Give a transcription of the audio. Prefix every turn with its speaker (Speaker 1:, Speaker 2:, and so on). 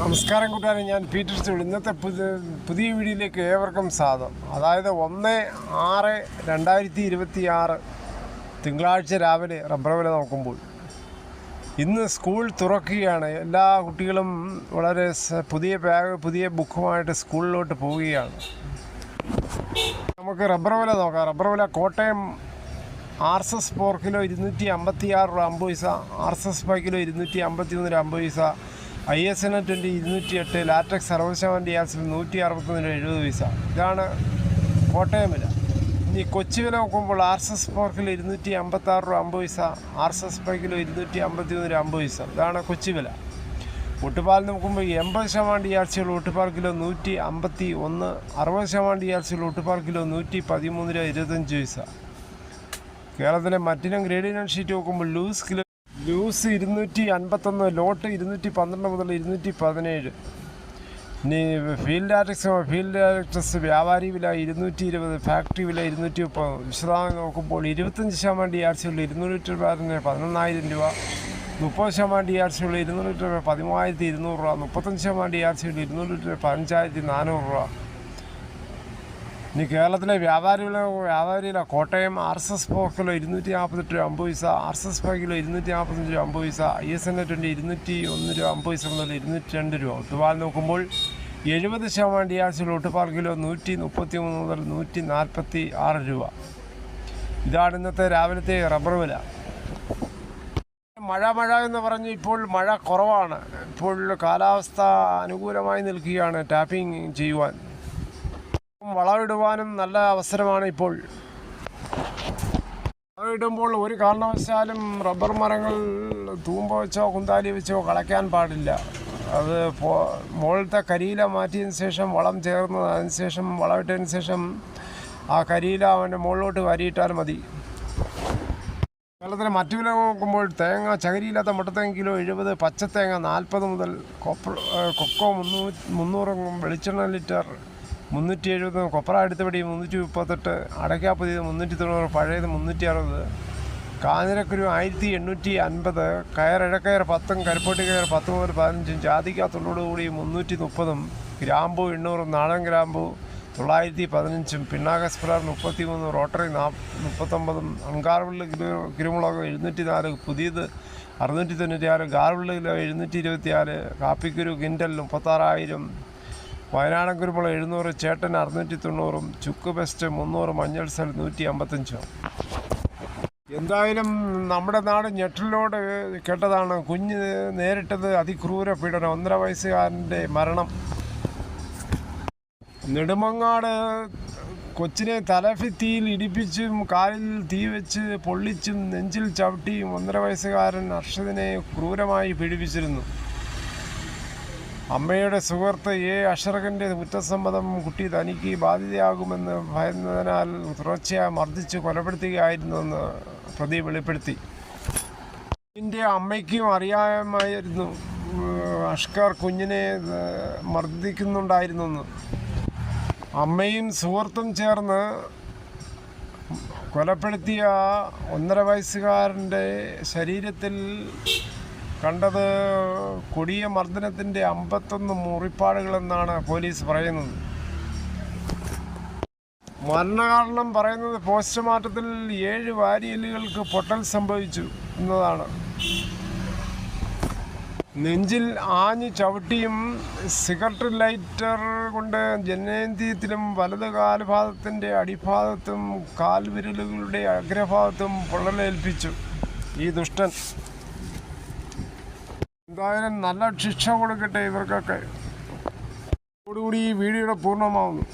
Speaker 1: നമസ്കാരം കൂട്ടുകാരെ, ഞാൻ പീറ്റർ സ്റ്റോൾ. ഇന്നത്തെ പുതിയ വീഡിയോയിലേക്ക് ഏവർക്കും സ്വാഗതം. അതായത് 1/6/2026 തിങ്കളാഴ്ച രാവിലെ റബ്ബർ വില നോക്കുമ്പോൾ ഇന്ന് സ്കൂൾ തുറക്കുകയാണ്. എല്ലാ കുട്ടികളും വളരെ പുതിയ ബാഗ് പുതിയ ബുക്കുമായിട്ട് സ്കൂളിലോട്ട് പോവുകയാണ്. നമുക്ക് റബ്ബർ വില നോക്കാം. റബ്ബർ വില കോട്ടയം RSS 4 കിലോ 256 രൂപ 50 പൈസ, RSS 5 കിലോ 253 രൂപ 50 പൈസ, ISN 20 208, ലാറ്റക്സ് 60% യാസിൽ 161 രൂപ 70 പൈസ. ഇതാണ് കോട്ടയം വില. ഇനി കൊച്ചി വില നോക്കുമ്പോൾ RSS 4 കിലോ 256 രൂപ 50 പൈസ, RSS 5 കിലോ 253 രൂപ 50 പൈസ. ഇതാണ് കൊച്ചി വില. ഒട്ടുപാൽ നോക്കുമ്പോൾ 80% യാർച്ചകൾ ഒട്ടുപാൽ കിലോ 151, 60% യാർച്ചകൾ ഒട്ടുപാൽ കിലോ 113 രൂപ 25 പൈസ. കേരളത്തിലെ മറ്റിനം ഗ്രേഡിയൻ ഷീറ്റ് നോക്കുമ്പോൾ ലൂസ് 251, ലോട്ട് 212 മുതൽ 217. ഇനി ഫീൽഡ് ലാറ്റക്സ് വ്യാപാരി വില 220, ഫാക്ടറി വില 230. വിശദമായി നോക്കുമ്പോൾ 25% യാർച്ചകൾ 200 ലിറ്റർ ബാരലിന് 11,000 രൂപ, 30% യാർച്ചകൾ 200 ലിറ്റർ 13,200 രൂപ, 35% യാർച്ചകൾ 200 ലിറ്റർ 15,400 രൂപ. ഇനി കേരളത്തിലെ വ്യാപാരിയില കോട്ടയം RSS 4 കിലോ 248 രൂപ 50 പൈസ, RSS 5 കിലോ 245 രൂപ 50 പൈസ, ISN 20 201 രൂപ 50 പൈസ മുതൽ 202 രൂപ. ഒട്ടുപാൽ നോക്കുമ്പോൾ 70% യാർച്ചകൾ ഒട്ടുപാൽ കിലോ 133 മുതൽ 146 രൂപ. ഇതാണ് ഇന്നത്തെ രാവിലത്തെ റബ്ബർ വില. മഴ എന്ന് പറഞ്ഞ് ഇപ്പോൾ മഴ കുറവാണ്. ഇപ്പോൾ കാലാവസ്ഥ അനുകൂലമായി നിൽക്കുകയാണ് ടാപ്പിംഗ് ചെയ്യുവാൻ. വളമിടുവാനും നല്ല അവസരമാണ് ഇപ്പോൾ. വളമിടുമ്പോൾ ഒരു കാരണവശാലും റബ്ബർ മരങ്ങൾ തൂമ്പ വെച്ചോ കുന്താലി വെച്ചോ കളയ്ക്കാൻ പാടില്ല. അത് മുകളിലത്തെ കരിയില മാറ്റിയതിന് ശേഷം വളം ചേർന്ന് അതിനുശേഷം വളമിട്ടതിന് ശേഷം ആ കരിയില അവൻ്റെ മുകളിലോട്ട് വാരിയിട്ടാൽ മതി. കേരളത്തിലെ മറ്റു വില നോക്കുമ്പോൾ തേങ്ങ ചകരിയില്ലാത്ത മുട്ടത്തേങ്ങ കിലോ 70, പച്ചത്തേങ്ങ 40 മുതൽ, കൊക്കോ 300, വെളിച്ചെണ്ണ ലിറ്റർ 370, കൊപ്ര അടുത്തപടി 338, അടയ്ക്ക പുതിയത് 390, പഴയത് 360, കാഞ്ഞിരക്കുരു 1850, ഇഴക്കയർ 10, കരിപ്പോട്ടി കയർ 10 മുതൽ 15, ജാതിക്ക തൊണ്ടോടുകൂടി 330, ഗ്രാമ്പു 800, നാടൻ ഗ്രാമ്പു 915, പിണ്ണാകസ്പ്രാർ 33, റോട്ടറി 39, അൺകാർവിള് കുരുമുളക് 704, പുതിയത് 696, ഗാർവിള് കിലോ 724, കാപ്പിക്കുരു കിൻഡൽ 36,000, വയനാടൻ കുരുമുളക് 700, ചേട്ടൻ 690, ചുക്ക് ബെസ്റ്റ് 300, മഞ്ഞൾ സെൽ 155. എന്തായാലും നമ്മുടെ നാട് ഞെട്ടലോട് കേട്ടതാണ്. കുഞ്ഞ് നേരിട്ടത് അതിക്രൂര പീഡനം. 1.5 വയസ്സുകാരൻ്റെ മരണം. നെടുമങ്ങാട് കൊച്ചിനെ തലഭിത്തിയിൽ ഇടിപ്പിച്ചും കാലിൽ തീ വെച്ച് പൊള്ളിച്ചും നെഞ്ചിൽ ചവിട്ടിയും 1.5 വയസ്സുകാരൻ അർഷദിനെ ക്രൂരമായി പീഡിപ്പിച്ചിരുന്നു. അമ്മയുടെ സുഹൃത്ത് അഷ്റഖിൻ്റെ കുറ്റസമ്മതം കുട്ടി തനിക്ക് ബാധിതയാകുമെന്ന് ഭയന്നതിനാൽ തുടർച്ചയായി മർദ്ദിച്ച് കൊലപ്പെടുത്തുകയായിരുന്നുവെന്ന് പ്രതി വെളിപ്പെടുത്തി. ഇതിൻ്റെ അമ്മയ്ക്കും അറിയാമായിരുന്നു അഷ്കർ കുഞ്ഞിനെ മർദ്ദിക്കുന്നുണ്ടായിരുന്നെന്ന്. അമ്മയും സുഹൃത്തും ചേർന്ന് കൊലപ്പെടുത്തിയ 1.5 വയസ്സുകാരൻ്റെ ശരീരത്തിൽ കണ്ടത് കൊടിയ മർദ്ദനത്തിൻ്റെ 51 മുറിപ്പാടുകളെന്നാണ് പോലീസ് പറയുന്നത്. മരണകാരണം പറയുന്നത് പോസ്റ്റ്മോർട്ടത്തിൽ 7 വാരിയലുകൾക്ക് പൊട്ടൽ സംഭവിച്ചു എന്നതാണ്. നെഞ്ചിൽ ആഞ്ഞു ചവിട്ടിയും സിഗരറ്റ് ലൈറ്റർ കൊണ്ട് ജനനേന്ദ്രിയത്തിലും വലത് കാൽഭാഗത്തിൻ്റെ അടിഭാഗത്തും കാൽവിരലുകളുടെ അഗ്രഭാഗത്തും പൊള്ളലേൽപ്പിച്ചു ഈ ദുഷ്ടൻ. എന്തായാലും നല്ല ശിക്ഷ കൊടുക്കട്ടെ ഇവർക്കൊക്കെ. ഇതോടുകൂടി ഈ വീഡിയോയുടെ പൂർണ്ണമാവുന്നു.